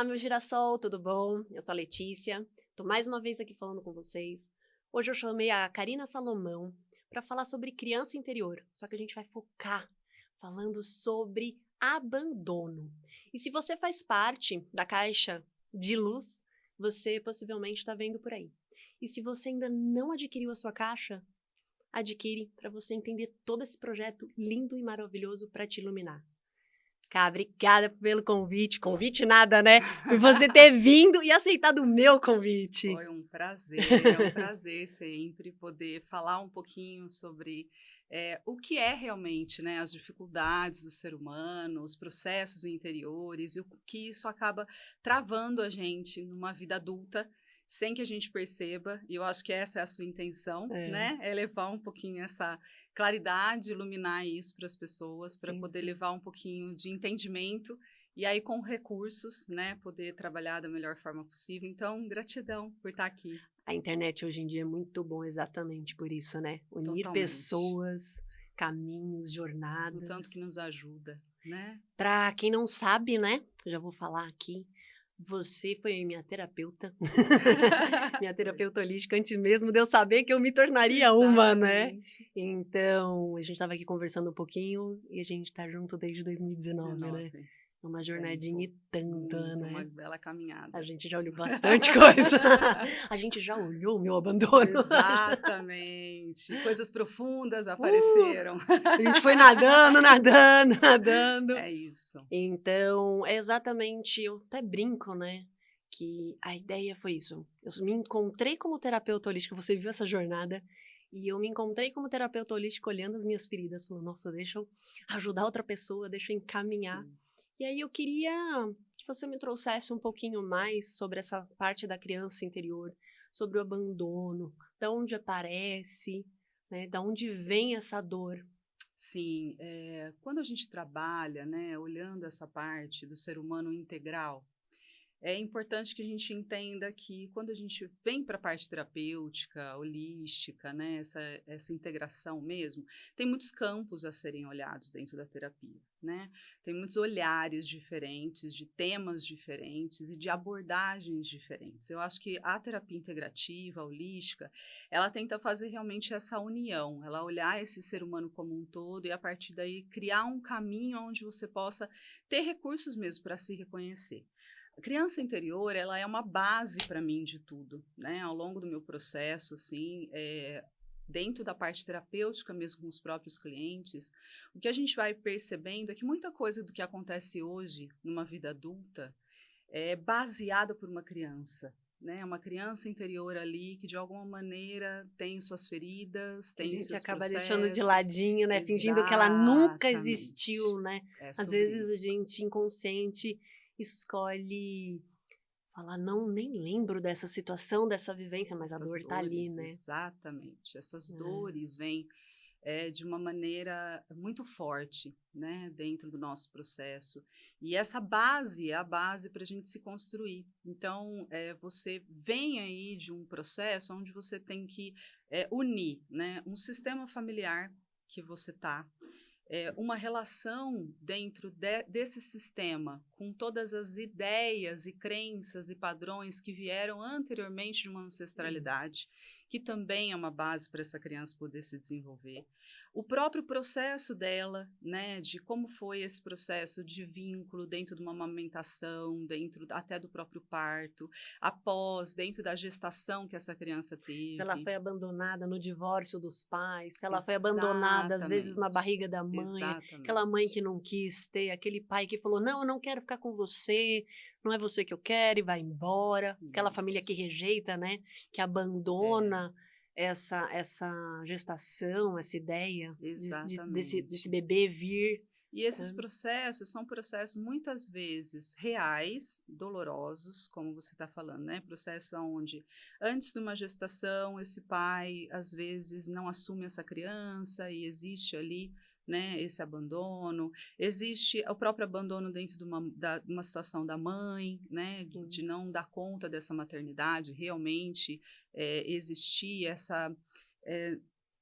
Olá, meu girassol, tudo bom? Eu sou a Letícia, tô mais uma vez aqui falando com vocês. Hoje eu chamei a Karina Salomão para falar sobre criança interior, só que a gente vai focar falando sobre abandono. E se você faz parte da caixa de luz, você possivelmente está vendo por aí. E se você ainda não adquiriu a sua caixa, adquire para você entender todo esse projeto lindo e maravilhoso para te iluminar. Cá, obrigada pelo convite. Convite nada, né? Por você ter vindo e aceitado o meu convite. Foi um prazer, é um prazer sempre poder falar um pouquinho sobre o que é realmente, né, as dificuldades do ser humano, os processos interiores e o que isso acaba travando a gente numa vida adulta sem que a gente perceba. E eu acho que essa é a sua intenção, né? É levar um pouquinho essa claridade, iluminar isso para as pessoas, para poder levar um pouquinho de entendimento e aí com recursos, né, poder trabalhar da melhor forma possível. Então, gratidão por estar aqui. A internet hoje em dia é muito bom exatamente por isso, né? Unir Totalmente. Pessoas, caminhos, jornadas. O tanto que nos ajuda, né? Para quem não sabe, né? Já vou falar aqui. Você foi minha terapeuta, minha terapeuta holística, antes mesmo de eu saber que eu me tornaria uma, né? Então, a gente estava aqui conversando um pouquinho e a gente tá junto desde 2019, né? É uma jornadinha e tanto, né? Uma bela caminhada. A gente já olhou bastante coisa. A gente já olhou o meu abandono. Exatamente. Coisas profundas apareceram. A gente foi nadando, nadando, nadando. É isso. Então, é exatamente, eu até brinco, né? Que a ideia foi isso. Eu me encontrei como terapeuta holística, você viu essa jornada, e eu me encontrei como terapeuta holística olhando as minhas feridas, falando, nossa, deixa eu ajudar outra pessoa, deixa eu encaminhar. Sim. E aí eu queria que você me trouxesse um pouquinho mais sobre essa parte da criança interior, sobre o abandono, de onde aparece, né, de onde vem essa dor. Sim, quando a gente trabalha, né, olhando essa parte do ser humano integral, é importante que a gente entenda que quando a gente vem para a parte terapêutica, holística, né, essa integração mesmo, tem muitos campos a serem olhados dentro da terapia, né? Tem muitos olhares diferentes, de temas diferentes e de abordagens diferentes. Eu acho que a terapia integrativa, holística, ela tenta fazer realmente essa união, ela olhar esse ser humano como um todo e a partir daí criar um caminho onde você possa ter recursos mesmo para se reconhecer. A criança interior, ela é uma base para mim de tudo, né? Ao longo do meu processo, assim, dentro da parte terapêutica mesmo com os próprios clientes, o que a gente vai percebendo é que muita coisa do que acontece hoje numa vida adulta é baseada por uma criança, né? Uma criança interior ali que de alguma maneira tem suas feridas, tem seus processos. A gente acaba deixando de ladinho, né? Fingindo que ela nunca existiu, né? Às vezes a gente inconsciente escolhe falar, não, nem lembro dessa situação, dessa vivência, mas essas a dor tá ali, né? Exatamente. Essas dores vêm de uma maneira muito forte, né, dentro do nosso processo. E essa base é a base para a gente se construir. Então, você vem aí de um processo onde você tem que unir, né, um sistema familiar que você está, uma relação dentro desse sistema, com todas as ideias e crenças e padrões que vieram anteriormente de uma ancestralidade, que também é uma base para essa criança poder se desenvolver. O próprio processo dela, né, de como foi esse processo de vínculo dentro de uma amamentação, dentro até do próprio parto, após, dentro da gestação que essa criança teve. Se ela foi abandonada no divórcio dos pais, se ela foi abandonada, às vezes, na barriga da mãe, aquela mãe que não quis ter, aquele pai que falou, não, eu não quero ficar com você, não é você que eu quero e vai embora. Aquela família que rejeita, né, que abandona essa gestação, essa ideia desse bebê vir. E esses processos são processos muitas vezes reais, dolorosos, como você está falando, né? Processos onde antes de uma gestação esse pai às vezes não assume essa criança e existe ali, né, esse abandono, existe o próprio abandono dentro de uma situação da mãe, né, de não dar conta dessa maternidade, realmente existir essa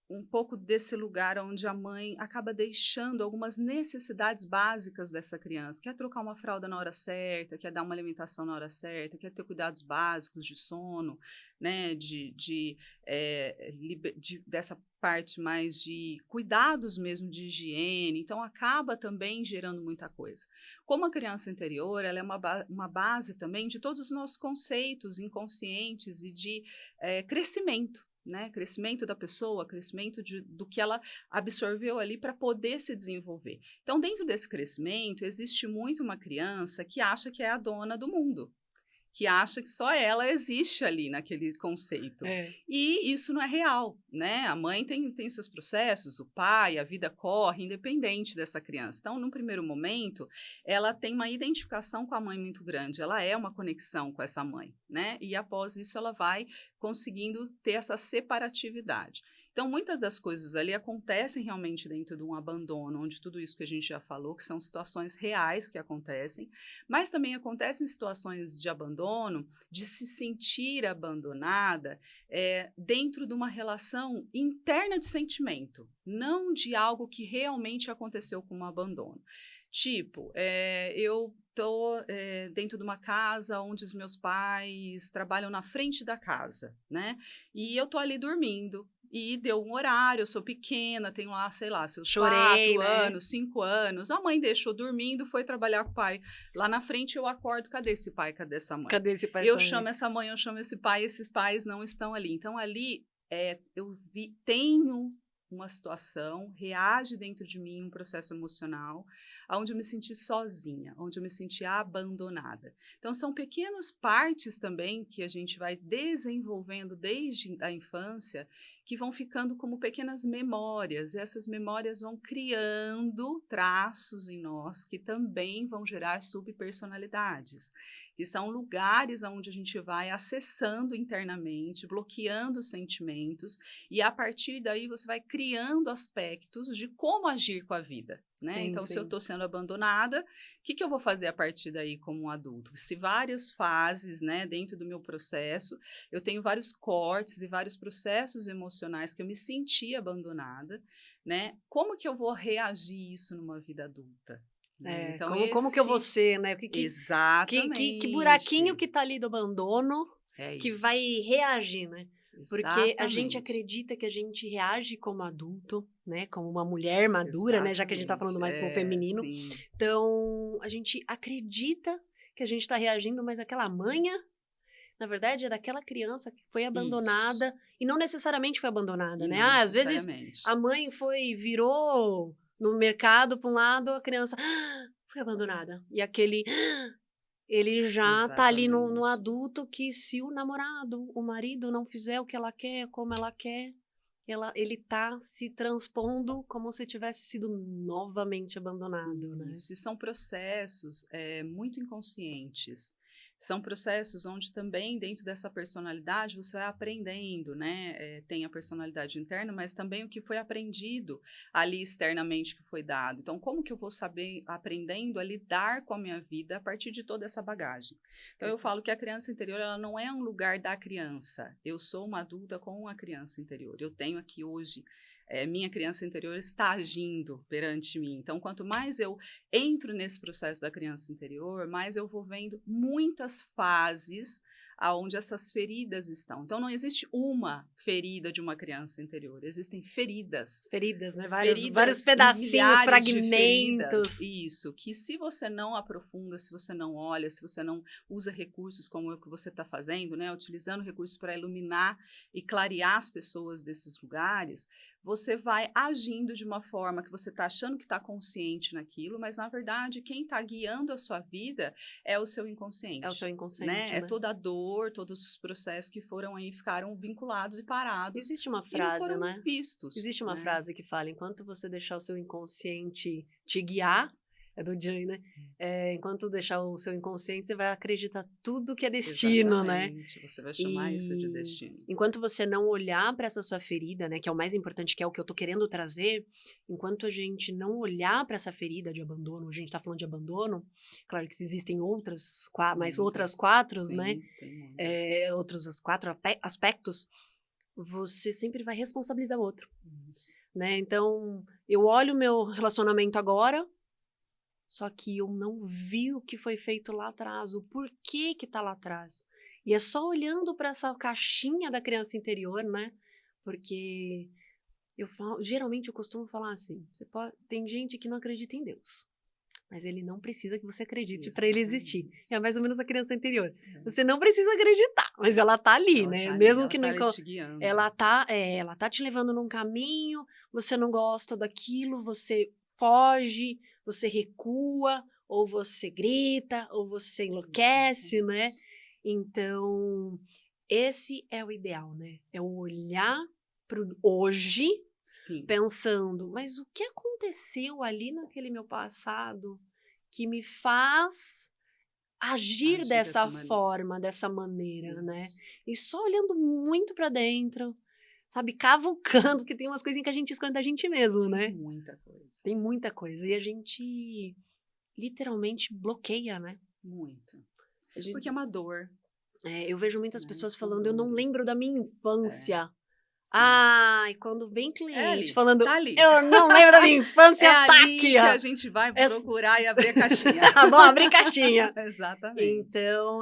um pouco desse lugar onde a mãe acaba deixando algumas necessidades básicas dessa criança. Quer trocar uma fralda na hora certa, quer dar uma alimentação na hora certa, quer ter cuidados básicos de sono, né, dessa parte mais de cuidados mesmo de higiene. Então, acaba também gerando muita coisa. Como a criança interior, ela é uma base também de todos os nossos conceitos inconscientes e de crescimento. Né? Crescimento da pessoa, crescimento do que ela absorveu ali para poder se desenvolver. Então, dentro desse crescimento, existe muito uma criança que acha que é a dona do mundo, que acha que só ela existe ali naquele conceito. E isso não é real, né? A mãe tem seus processos, o pai, a vida corre, independente dessa criança. Então, num primeiro momento, ela tem uma identificação com a mãe muito grande, ela é uma conexão com essa mãe, né? E após isso, ela vai conseguindo ter essa separatividade. Então, muitas das coisas ali acontecem realmente dentro de um abandono, onde tudo isso que a gente já falou, que são situações reais que acontecem, mas também acontecem situações de abandono, de se sentir abandonada dentro de uma relação interna de sentimento, não de algo que realmente aconteceu com um abandono. Tipo, eu estou dentro de uma casa onde os meus pais trabalham na frente da casa, né? E eu estou ali dormindo. E deu um horário, eu sou pequena, tenho lá, sei lá, seus 4 anos, 5 anos. A mãe deixou dormindo, foi trabalhar com o pai. Lá na frente eu acordo, cadê esse pai, cadê essa mãe? Cadê esse pai? Eu chamo essa mãe, eu chamo esse pai, esses pais não estão ali. Então, ali, tenho uma situação, reage dentro de mim um processo emocional, onde eu me senti sozinha, onde eu me senti abandonada. Então, são pequenas partes também que a gente vai desenvolvendo desde a infância, que vão ficando como pequenas memórias, e essas memórias vão criando traços em nós que também vão gerar subpersonalidades, que são lugares onde a gente vai acessando internamente, bloqueando sentimentos, e a partir daí você vai criando aspectos de como agir com a vida. Né? Sim, então, sim. se eu estou sendo abandonada, o que eu vou fazer a partir daí como um adulto? Se várias fases, né, dentro do meu processo, eu tenho vários cortes e vários processos emocionais que eu me senti abandonada, né? Como que eu vou reagir isso numa vida adulta? Então, como que eu vou ser, né? Exatamente. Que buraquinho que tá ali do abandono que vai reagir, né? Porque a gente acredita que a gente reage como adulto, né? Como uma mulher madura, né? Já que a gente tá falando mais com o feminino. Sim. Então, a gente acredita que a gente tá reagindo, mas aquela manha, na verdade, é daquela criança que foi abandonada. E não necessariamente foi abandonada, né? Às vezes a mãe virou no mercado para um lado, a criança foi abandonada. E aquele... ele já tá ali no adulto que se o namorado, o marido não fizer o que ela quer, como ela quer, ele tá se transpondo como se tivesse sido novamente abandonado, né? Isso, e são processos muito inconscientes. São processos onde também, dentro dessa personalidade, você vai aprendendo, né? Tem a personalidade interna, mas também o que foi aprendido ali externamente que foi dado. Então, como que eu vou saber, aprendendo a lidar com a minha vida a partir de toda essa bagagem? Então, eu falo que a criança interior, ela não é um lugar da criança. Eu sou uma adulta com uma criança interior. Eu tenho aqui hoje... minha criança interior está agindo perante mim. Então, quanto mais eu entro nesse processo da criança interior, mais eu vou vendo muitas fases aonde essas feridas estão. Então, não existe uma ferida de uma criança interior, existem feridas. Feridas, né? Vários pedacinhos, fragmentos. Isso, que se você não aprofunda, se você não olha, se você não usa recursos como o que você está fazendo, né? Utilizando recursos para iluminar e clarear as pessoas desses lugares, você vai agindo de uma forma que você está achando que está consciente naquilo, mas, na verdade, quem está guiando a sua vida é o seu inconsciente. É o seu inconsciente, né? É toda a dor, todos os processos que foram aí, ficaram vinculados e parados. Existe uma frase, e não foram né? vistos. Existe uma frase que fala, enquanto você deixar o seu inconsciente te guiar, é do Jung, né? Enquanto deixar o seu inconsciente, você vai acreditar tudo que é destino, Exatamente. Né? Você vai chamar isso de destino. Enquanto você não olhar para essa sua ferida, né? Que é o mais importante, que é o que eu tô querendo trazer, enquanto a gente não olhar para essa ferida de abandono, a gente tá falando de abandono, claro que existem outras 4, né? Sim, Outros 4 aspectos, você sempre vai responsabilizar o outro, Isso. né? Então, eu olho o meu relacionamento agora, só que eu não vi o que foi feito lá atrás, o porquê que tá lá atrás. E é só olhando para essa caixinha da criança interior, né? Porque geralmente eu costumo falar assim, tem gente que não acredita em Deus, mas ele não precisa que você acredite para ele existir. É mais ou menos a criança interior. Você não precisa acreditar, mas ela tá ali, Ela né? tá ali, Mesmo ela que tá não ali te guiando. ela tá te levando num caminho, você não gosta daquilo, você foge, você recua, ou você grita, ou você enlouquece, né? Então, esse é o ideal, né? É o olhar pro hoje, Sim. pensando, mas o que aconteceu ali naquele meu passado que me faz agir dessa forma, dessa maneira, né? E só olhando muito para dentro, sabe, cavucando, que tem umas coisinhas que a gente esconde da gente mesmo, né? Tem muita coisa. Tem muita coisa. E a gente literalmente bloqueia, né? Muito. Porque é uma dor. Eu vejo muitas pessoas falando, eu não lembro da minha infância. E quando vem cliente falando, tá ali. Eu não lembro da minha infância, tá ali aqui, que a gente vai procurar e abrir a caixinha. Vamos abrir caixinha. Exatamente. Então,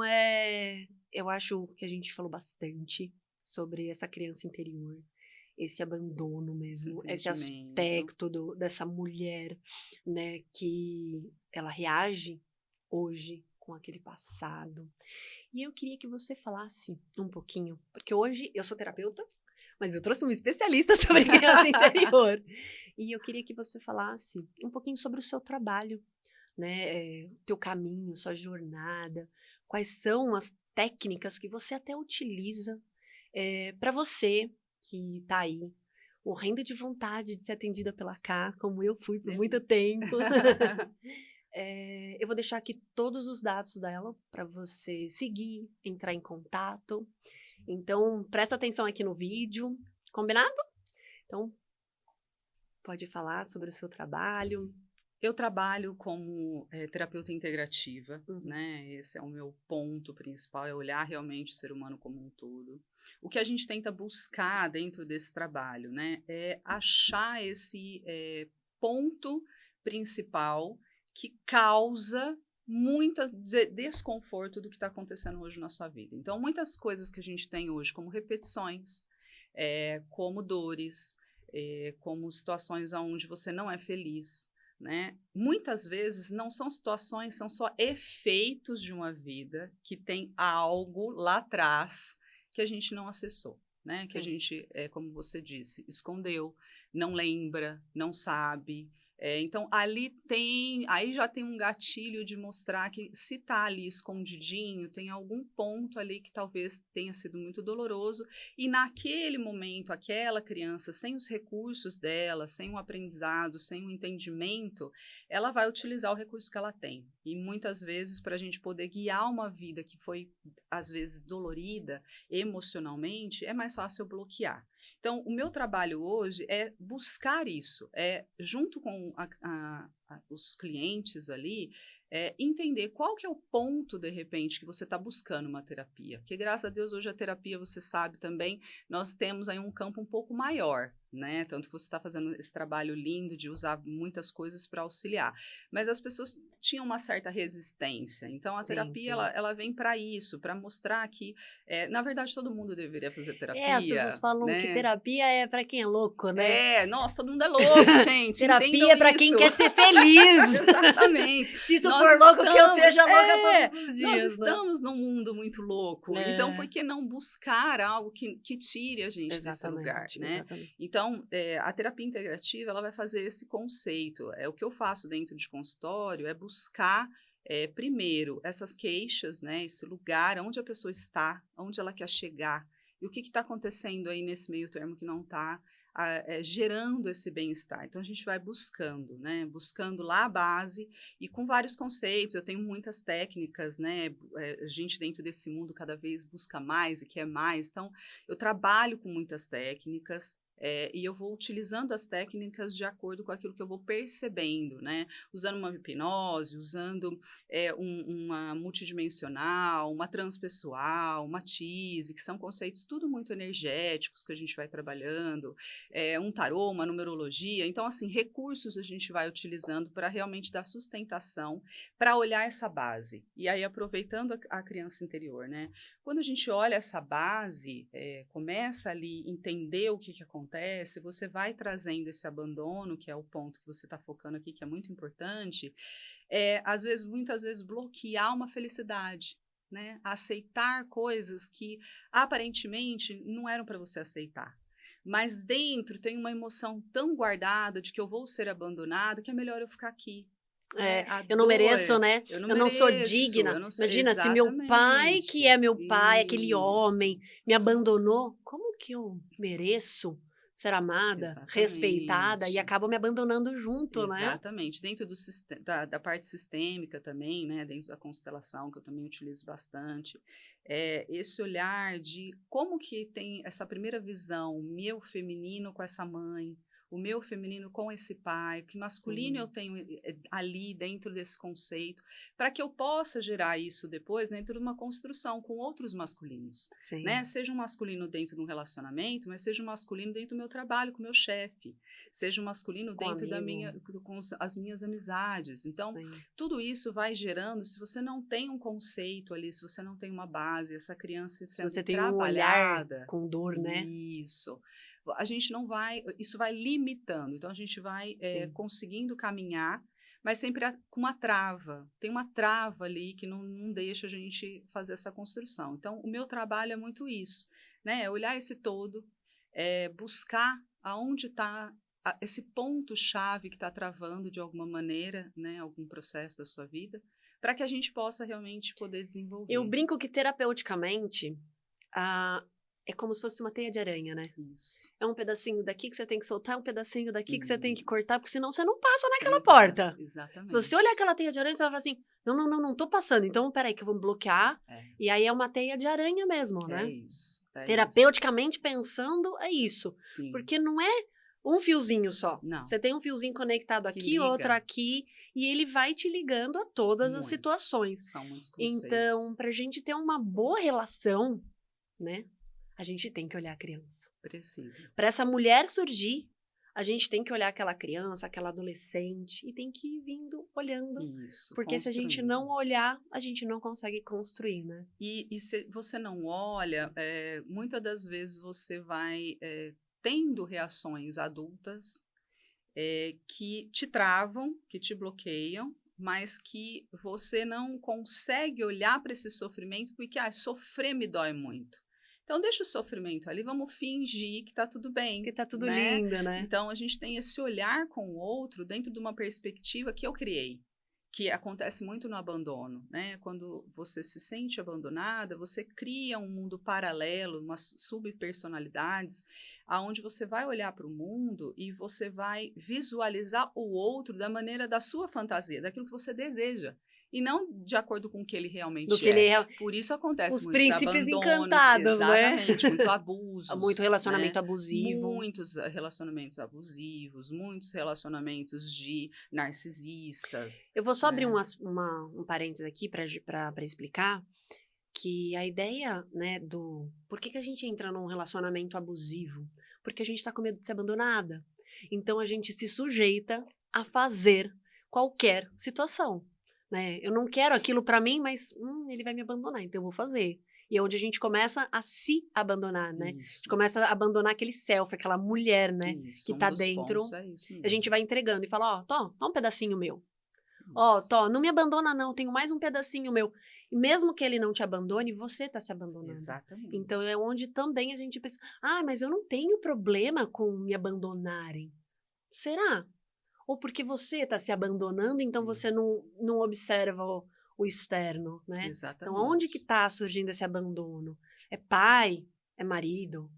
eu acho que a gente falou bastante sobre essa criança interior, esse abandono mesmo, esse aspecto dessa mulher, né, que ela reage hoje com aquele passado. E eu queria que você falasse um pouquinho, porque hoje eu sou terapeuta, mas eu trouxe um especialista sobre criança interior. E eu queria que você falasse um pouquinho sobre o seu trabalho, né? Teu caminho, sua jornada, quais são as técnicas que você até utiliza para você que está aí, morrendo de vontade de ser atendida pela Ká, como eu fui por muito tempo. Eu vou deixar aqui todos os dados dela para você seguir, entrar em contato. Então, presta atenção aqui no vídeo, combinado? Então, pode falar sobre o seu trabalho. Eu trabalho como terapeuta integrativa, né? Esse é o meu ponto principal, é olhar realmente o ser humano como um todo. O que a gente tenta buscar dentro desse trabalho, né? É achar esse ponto principal que causa muito desconforto do que está acontecendo hoje na sua vida. Então, muitas coisas que a gente tem hoje, como repetições, como dores, como situações onde você não é feliz, né? Muitas vezes não são situações, são só efeitos de uma vida que tem algo lá atrás que a gente não acessou, né? Sim. Que a gente, como você disse, escondeu, não lembra, não sabe. Então, aí já tem um gatilho de mostrar que se está ali escondidinho, tem algum ponto ali que talvez tenha sido muito doloroso e naquele momento, aquela criança, sem os recursos dela, sem o aprendizado, sem o entendimento, ela vai utilizar o recurso que ela tem. E muitas vezes, para a gente poder guiar uma vida que foi, às vezes, dolorida emocionalmente, é mais fácil bloquear. Então, o meu trabalho hoje é buscar isso, junto com os clientes ali, entender qual que é o ponto, de repente, que você está buscando uma terapia. Porque, graças a Deus, hoje a terapia, você sabe também, nós temos aí um campo um pouco maior, né? Tanto que você está fazendo esse trabalho lindo de usar muitas coisas para auxiliar. Mas as pessoas tinham uma certa resistência. Então, a terapia, ela vem para isso, para mostrar que, na verdade, todo mundo deveria fazer terapia. As pessoas falam que terapia é para quem é louco, né? Nossa, todo mundo é louco, gente. Terapia é para quem quer ser feliz. Exatamente. Se isso for louco, que eu seja louca todos os dias. Nós estamos num mundo muito louco. Então, por que não buscar algo que tire a gente desse lugar, né? Exatamente. Então, a terapia integrativa, ela vai fazer esse conceito. O que eu faço dentro de consultório é buscar, primeiro, essas queixas, né? Esse lugar onde a pessoa está, onde ela quer chegar. E o que está acontecendo aí nesse meio termo que não está gerando esse bem-estar. Então, a gente vai buscando, né? Buscando lá a base e com vários conceitos. Eu tenho muitas técnicas, né? A gente dentro desse mundo cada vez busca mais e quer mais. Então, eu trabalho com muitas técnicas. E eu vou utilizando as técnicas de acordo com aquilo que eu vou percebendo, né? Usando uma hipnose, usando uma multidimensional, uma transpessoal, uma TISE, que são conceitos tudo muito energéticos que a gente vai trabalhando, um tarô, uma numerologia. Então, assim, recursos a gente vai utilizando para realmente dar sustentação, para olhar essa base. E aí, aproveitando a criança interior, né? Quando a gente olha essa base, começa ali a entender o que acontece, você vai trazendo esse abandono, que é o ponto que você está focando aqui, que é muito importante, muitas vezes bloquear uma felicidade, né? Aceitar coisas que aparentemente não eram para você aceitar. Mas dentro tem uma emoção tão guardada de que eu vou ser abandonado, que é melhor eu ficar aqui. Eu não mereço, né? Eu não sou digna. Imagina, se meu pai, que é meu pai, aquele homem, me abandonou, como que eu mereço ser amada, respeitada e acabo me abandonando junto, né? Exatamente. Dentro da parte sistêmica também, né? Dentro da constelação, que eu também utilizo bastante, esse olhar de como que tem essa primeira visão, meu feminino com essa mãe, o meu feminino com esse pai, que masculino eu tenho ali dentro desse conceito, para que eu possa gerar isso depois dentro de uma construção com outros masculinos, né? Seja um masculino dentro de um relacionamento, mas seja um masculino dentro do meu trabalho com o meu chefe, seja um masculino dentro com as minhas amizades. Então, tudo isso vai gerando, se você não tem um conceito ali, se você não tem uma base, essa criança sendo você tem trabalhada, um olhar com dor, né? Isso. A gente não vai, isso vai limitando, então a gente vai conseguindo caminhar, mas sempre com uma trava, tem uma trava ali que não deixa a gente fazer essa construção. Então, o meu trabalho é muito isso, né? É olhar esse todo, buscar aonde está esse ponto-chave que está travando de alguma maneira, né? Algum processo da sua vida, para que a gente possa realmente poder desenvolver. Eu brinco que terapeuticamente, é como se fosse uma teia de aranha, né? Isso. É um pedacinho daqui que você tem que soltar, um pedacinho daqui que você tem que cortar, porque senão você não passa naquela porta. Exatamente. Se você olhar aquela teia de aranha, você vai falar assim, não tô passando, então peraí que eu vou bloquear. E aí é uma teia de aranha mesmo, né? É isso. Terapeuticamente pensando, é isso. Sim. Porque não é um fiozinho só. Não. Você tem um fiozinho conectado aqui, outro aqui, e ele vai te ligando a todas as situações. São muitos conceitos. Então, pra gente ter uma boa relação, né? A gente tem que olhar a criança. Precisa. Para essa mulher surgir, a gente tem que olhar aquela criança, aquela adolescente, e tem que ir vindo olhando. Isso. Porque se a gente não olhar, a gente não consegue construir, né? E se você não olha, muitas das vezes você vai tendo reações adultas que te travam, que te bloqueiam, mas que você não consegue olhar para esse sofrimento porque sofrer me dói muito. Então, deixa o sofrimento ali, vamos fingir que tá tudo bem. Que tá tudo lindo, né? Então, a gente tem esse olhar com o outro dentro de uma perspectiva que eu criei, que acontece muito no abandono, né? Quando você se sente abandonada, você cria um mundo paralelo, umas subpersonalidades, aonde você vai olhar para o mundo e você vai visualizar o outro da maneira da sua fantasia, daquilo que você deseja. E não de acordo com o que ele realmente Por isso acontece muitos príncipes encantados, exatamente, né? muito abusos. Muito relacionamento abusivo. Muitos relacionamentos abusivos, muitos relacionamentos de narcisistas. Eu vou só abrir um parênteses aqui para explicar que a ideia, né, do... Por que a gente entra num relacionamento abusivo? Porque a gente tá com medo de ser abandonada. Então, a gente se sujeita a fazer qualquer situação. Né? Eu não quero aquilo para mim, mas ele vai me abandonar, então eu vou fazer. E é onde a gente começa a se abandonar, né? Isso. A gente começa a abandonar aquele self, aquela mulher, né? Isso, que tá dentro. Isso a gente vai entregando e fala, ó, um pedacinho meu. Ó, não me abandona não, tenho mais um pedacinho meu. E mesmo que ele não te abandone, você tá se abandonando. Exatamente. Então é onde também a gente pensa, mas eu não tenho problema com me abandonarem. Será? Ou porque você está se abandonando, então você não observa o externo, né? Exatamente. Então, onde que está surgindo esse abandono? É pai? É marido?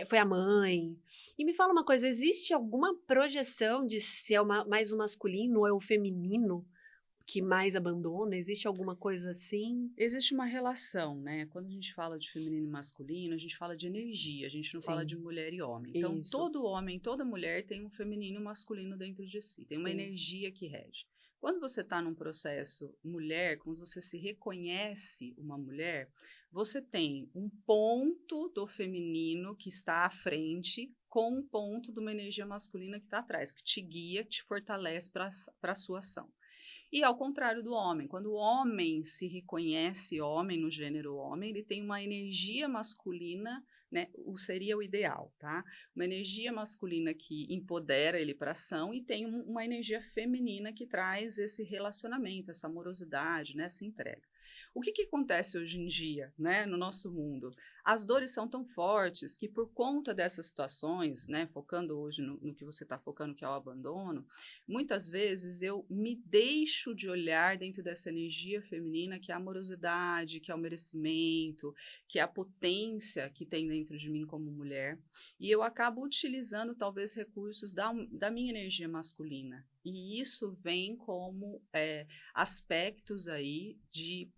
Foi a mãe? E me fala uma coisa, existe alguma projeção de se é mais o masculino ou é o feminino que mais abandona? Existe alguma coisa assim? Existe uma relação, né? Quando a gente fala de feminino e masculino, a gente fala de energia, a gente não fala de Sim, mulher e homem. Então, isso. todo homem, toda mulher tem um feminino e um masculino dentro de si, tem uma Sim, energia que rege. Quando você está num processo mulher, quando você se reconhece uma mulher, você tem um ponto do feminino que está à frente com um ponto de uma energia masculina que está atrás, que te guia, que te fortalece para a sua ação. E ao contrário do homem, quando o homem se reconhece homem, no gênero homem, ele tem uma energia masculina, né? Seria o ideal, tá? Uma energia masculina que empodera ele para ação e tem uma energia feminina que traz esse relacionamento, essa amorosidade, né? Essa entrega. O que acontece hoje em dia, né, no nosso mundo? As dores são tão fortes que, por conta dessas situações, né, focando hoje no que você está focando, que é o abandono, muitas vezes eu me deixo de olhar dentro dessa energia feminina, que é a amorosidade, que é o merecimento, que é a potência que tem dentro de mim como mulher, e eu acabo utilizando talvez recursos da minha energia masculina. E isso vem como aspectos aí de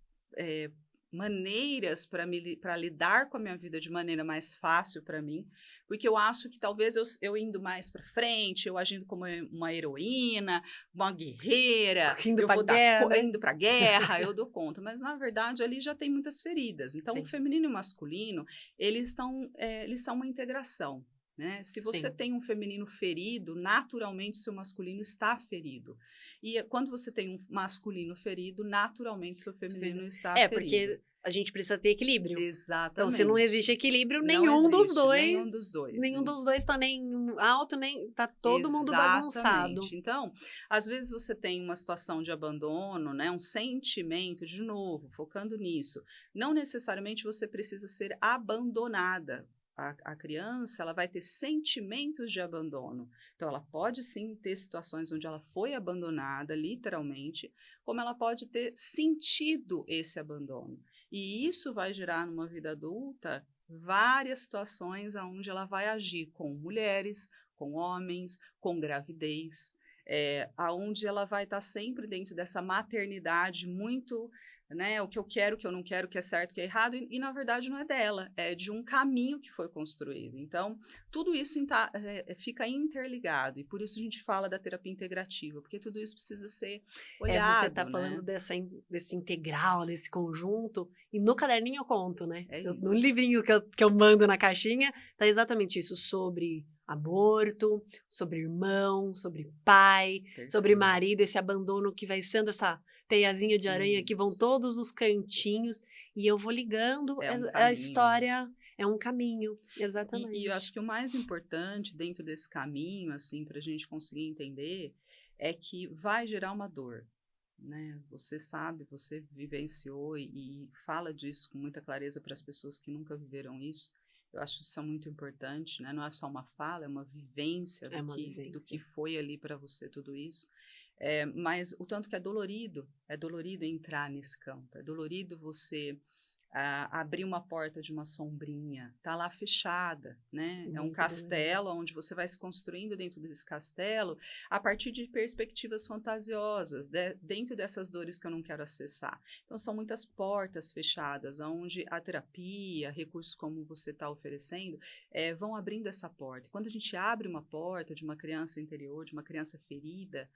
maneiras para lidar com a minha vida de maneira mais fácil para mim, porque eu acho que talvez eu indo mais para frente, eu agindo como uma heroína, uma guerreira, indo eu pra vou guerra, né? indo para a guerra, eu dou conta, mas na verdade ali já tem muitas feridas. Então o Sim, feminino e o masculino, eles são uma integração. Né? Se você sim. tem um feminino ferido, naturalmente seu masculino está ferido. E quando você tem um masculino ferido, naturalmente seu feminino está ferido. Porque a gente precisa ter equilíbrio. Então, se não Exatamente. existe equilíbrio, Não existe nenhum dos dois. nenhum dos dois tá nem alto, nem tá todo mundo bagunçado. Exatamente. Então, às vezes você tem uma situação de abandono, né, um sentimento, de novo, focando nisso. Não necessariamente você precisa ser abandonada. A criança, ela vai ter sentimentos de abandono. Então, ela pode sim ter situações onde ela foi abandonada, literalmente, como ela pode ter sentido esse abandono. E isso vai gerar numa vida adulta várias situações onde ela vai agir com mulheres, com homens, com gravidez, aonde ela vai estar sempre dentro dessa maternidade muito, né, o que eu quero, o que eu não quero, o que é certo, o que é errado, e na verdade não é dela, é de um caminho que foi construído. Então, tudo isso fica interligado, e por isso a gente fala da terapia integrativa, porque tudo isso precisa ser Você olhado, tá né? falando desse integral, desse conjunto, e no caderninho eu conto, né? É No isso. livrinho que eu mando na caixinha, tá exatamente isso, sobre aborto, sobre irmão, sobre pai, sobre Perfeito. marido, esse abandono que vai sendo essa teiazinha de aranha que vão Isso. todos os cantinhos, e eu vou ligando, É um a caminho. história é um caminho, E eu acho exatamente. que o mais importante dentro desse caminho, assim, para a gente conseguir entender, é que vai gerar uma dor, né? Você sabe, você vivenciou e fala disso com muita clareza para as pessoas que nunca viveram isso. Eu acho isso muito importante, né? Não é só uma fala, é uma vivência É uma do que vivência. foi ali para você tudo isso. Mas o tanto que é dolorido entrar nesse campo, é dolorido você abrir uma porta de uma sombrinha, tá lá fechada, né? É um Muito dolorido. castelo onde você vai se construindo dentro desse castelo a partir de perspectivas fantasiosas, dentro dessas dores que eu não quero acessar. Então, são muitas portas fechadas, onde a terapia, recursos como você está oferecendo, vão abrindo essa porta. Quando a gente abre uma porta de uma criança interior, de uma criança ferida,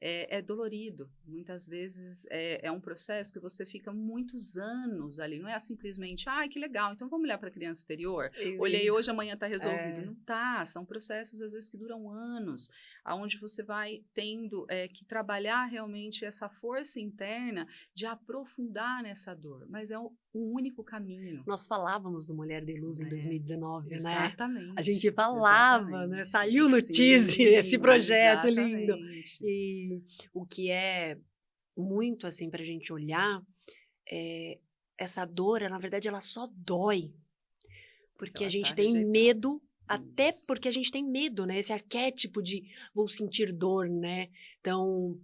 é dolorido. Muitas vezes é um processo que você fica muitos anos ali. Não é simplesmente, que legal, então vamos olhar para a criança interior. Olhei hoje, amanhã está resolvido. Não está. São processos, às vezes, que duram anos, onde você vai tendo que trabalhar realmente essa força interna de aprofundar nessa dor. Mas é o único caminho. Nós falávamos do Mulher de Luz em 2019, Exatamente, né? A gente falava, né? Saiu no sim, tease esse projeto lindo. exatamente. E o que é muito, assim, pra gente olhar, essa dor, na verdade, ela só dói. Porque Ela a tá gente tem rejeitada. medo, até Isso. porque a gente tem medo, né? Esse arquétipo de vou sentir dor, né? Então,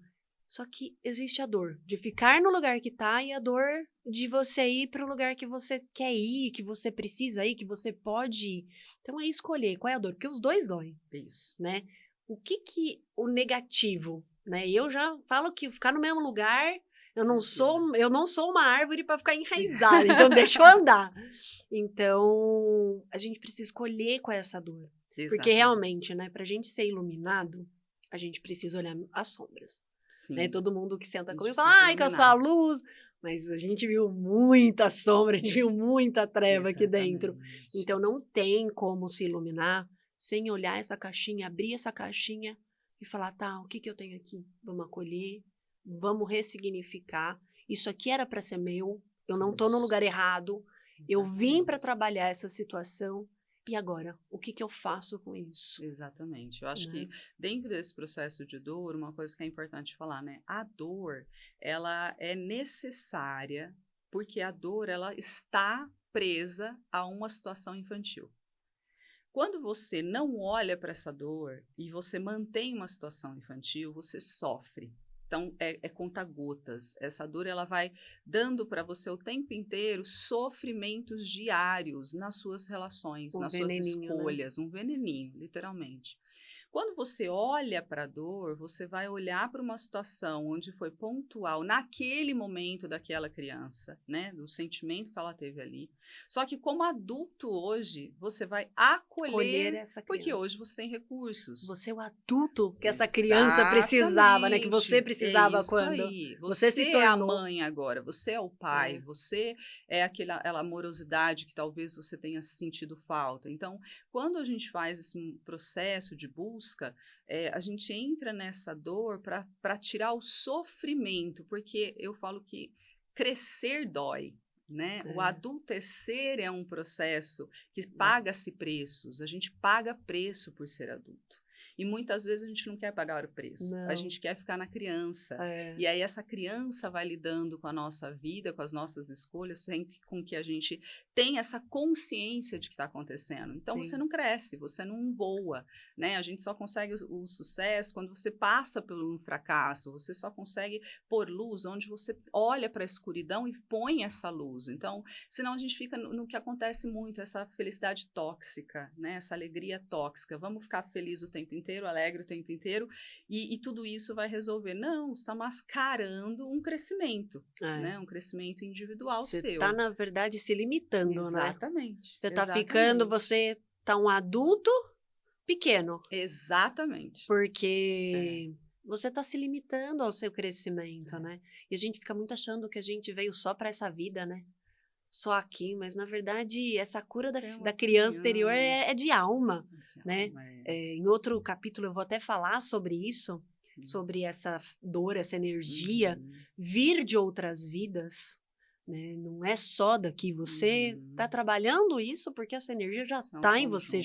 só que existe a dor de ficar no lugar que tá e a dor de você ir para o lugar que você quer ir, que você precisa ir, que você pode ir. Então, é escolher qual é a dor, porque os dois doem, Isso. né? O negativo, né? E eu já falo que ficar no mesmo lugar, eu não sou uma árvore para ficar enraizada, então deixa eu andar. Então, a gente precisa escolher qual é essa dor. Exatamente. Porque realmente, né, pra gente ser iluminado, a gente precisa olhar as sombras. Né? Todo mundo que senta comigo fala, ai, que eu sou a luz. Mas a gente viu muita sombra, a gente viu muita treva aqui dentro. Então, não tem como se iluminar sem olhar essa caixinha, abrir essa caixinha e falar, tá, o que eu tenho aqui? Vamos acolher, vamos ressignificar. Isso aqui era para ser meu, eu não tô no lugar errado, eu vim para trabalhar essa situação. E agora, o que eu faço com isso? Exatamente. Eu acho que dentro desse processo de dor, uma coisa que é importante falar, né? A dor, ela é necessária porque a dor, ela está presa a uma situação infantil. Quando você não olha para essa dor e você mantém uma situação infantil, você sofre. Então, é conta-gotas. Essa dor, ela vai dando para você o tempo inteiro sofrimentos diários nas suas relações, nas suas escolhas. Né? Um veneninho, literalmente. Quando você olha para a dor, você vai olhar para uma situação onde foi pontual, naquele momento daquela criança, né? Do sentimento que ela teve ali. Só que como adulto hoje, você vai acolher essa criança. Porque hoje você tem recursos. Você é o adulto que essa criança precisava, né? Que você precisava quando aí. Você se tornou... é a mãe agora, você é o pai, você é aquela amorosidade que talvez você tenha sentido falta. Então, quando a gente faz esse processo de busca, a gente entra nessa dor para tirar o sofrimento, porque eu falo que crescer dói, né? O adultecer é um processo que paga-se preços, a gente paga preço por ser adulto. E muitas vezes a gente não quer pagar o preço, a gente quer ficar na criança. E aí essa criança vai lidando com a nossa vida, com as nossas escolhas, sem com que a gente tenha essa consciência de que está acontecendo. Então você não cresce, você não voa, né? A gente só consegue o sucesso quando você passa por um fracasso, você só consegue pôr luz onde você olha para a escuridão e põe essa luz. Então, senão a gente fica no que acontece muito, essa felicidade tóxica, né? Essa alegria tóxica. Vamos ficar felizes o tempo inteiro, alegre o tempo inteiro, e tudo isso vai resolver. Não, você está mascarando um crescimento, né? Um crescimento individual seu. Você está, na verdade, se limitando, Exatamente. Né? Você está ficando, você está um adulto pequeno. Exatamente. Porque você está se limitando ao seu crescimento, né? E a gente fica muito achando que a gente veio só para essa vida, né? Só aqui, mas na verdade essa cura da criança interior é de alma, né? Em outro capítulo eu vou até falar sobre isso, sobre essa dor, essa energia vir de outras vidas, né? Não é só daqui, você está trabalhando isso porque essa energia já está em você,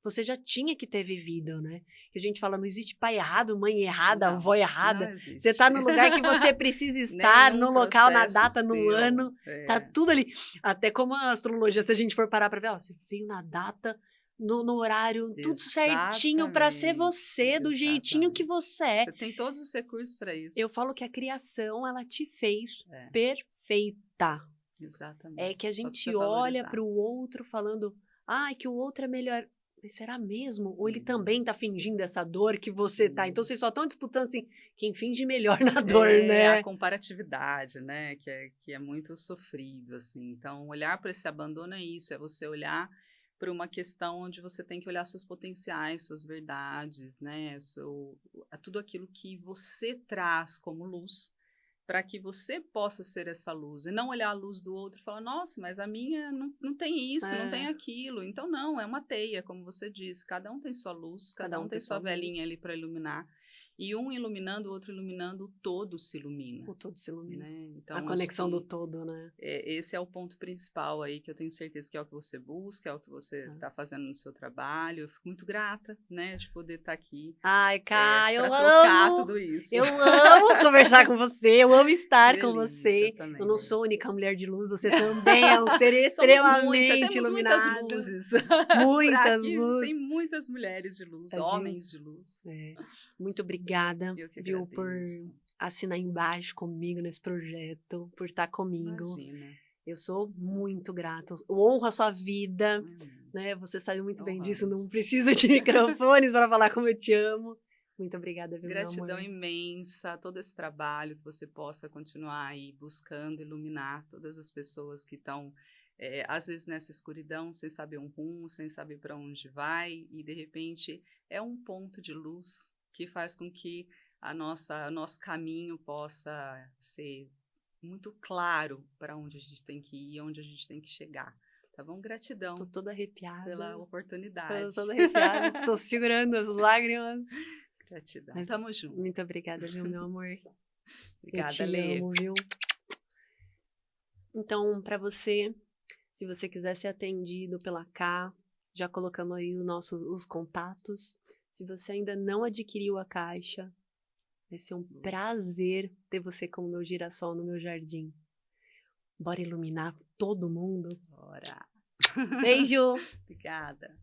você já tinha que ter vivido, né? Que a gente fala, não existe pai errado, mãe errada, avó errada, você está no lugar que você precisa estar, no local, na data, no ano, tá tudo ali, até como a astrologia, se a gente for parar para ver, você veio na data, no horário, tudo certinho para ser você, do jeitinho que você é. Você tem todos os recursos para isso. Eu falo que a criação, ela te fez perfeita. Exatamente. É que a gente olha para o outro falando, que o outro é melhor. Mas será mesmo? Ou ele também tá fingindo essa dor que você tá? Então, vocês só estão disputando, assim, quem finge melhor na dor, né? A comparatividade, né? Que é muito sofrido, assim. Então, olhar para esse abandono é isso, é você olhar para uma questão onde você tem que olhar seus potenciais, suas verdades, né? Tudo aquilo que você traz como luz, para que você possa ser essa luz, e não olhar a luz do outro e falar, nossa, mas a minha não tem isso, não tem aquilo. Então, não, é uma teia, como você disse, cada um tem sua luz, cada um tem sua velinha ali para iluminar. E um iluminando, o outro iluminando, o todo se ilumina. O todo se ilumina. Né? Então, a conexão do todo, né? Esse é o ponto principal aí, que eu tenho certeza que é o que você busca, é o que você está fazendo no seu trabalho. Eu fico muito grata, né, de poder estar aqui. Ai, Cá, eu amo tudo isso. Eu amo conversar com você, eu amo estar com você. Eu não sou a única mulher de luz, você também é um ser extremamente iluminado. Temos muitas luzes. Muitas luzes. Tem muitas mulheres de luz, homens de luz. Muito obrigada, viu, por assinar embaixo comigo nesse projeto, por estar comigo. Imagina. Eu sou muito grata. Eu honro a sua vida, né? Você sabe muito bem disso, não precisa de microfones para falar como eu te amo. Muito obrigada, viu, meu Gratidão amor? imensa, todo esse trabalho, que você possa continuar aí buscando iluminar todas as pessoas que estão, às vezes, nessa escuridão, sem saber um rumo, sem saber para onde vai, e de repente é um ponto de luz que faz com que nosso caminho possa ser muito claro para onde a gente tem que ir, onde a gente tem que chegar. Tá bom? Tô Gratidão toda arrepiada. pela Tô oportunidade. toda arrepiada. Estou segurando as lágrimas. Gratidão. Tamo Mas junto. muito obrigada, viu, meu amor? Eu Obrigada, te Lê. amo, viu? Então, para você, se você quiser ser atendido pela K, já colocamos aí os contatos. Se você ainda não adquiriu a caixa, vai ser um prazer ter você como meu girassol no meu jardim. Bora iluminar todo mundo? Bora. Beijo! Obrigada.